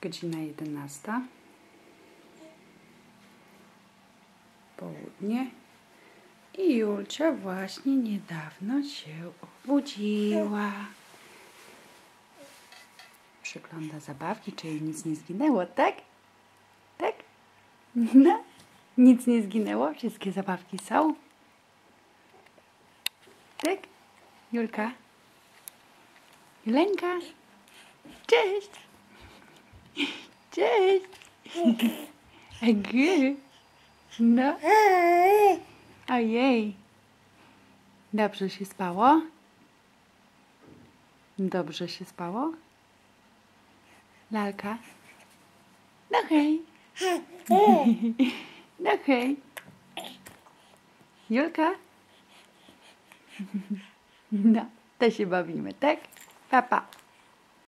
Godzina 11. Południe. I Julcia właśnie niedawno się obudziła. Przegląda zabawki, czy jej nic nie zginęło, tak? Tak? No, nic nie zginęło, wszystkie zabawki są. Tak? Julka? Julenka? Cześć! Cześć! Egu! No. Ojej. Dobrze się spało? Dobrze się spało? Lalka? No hej. No hej. Julka? No, to się bawimy, tak? Pa, pa.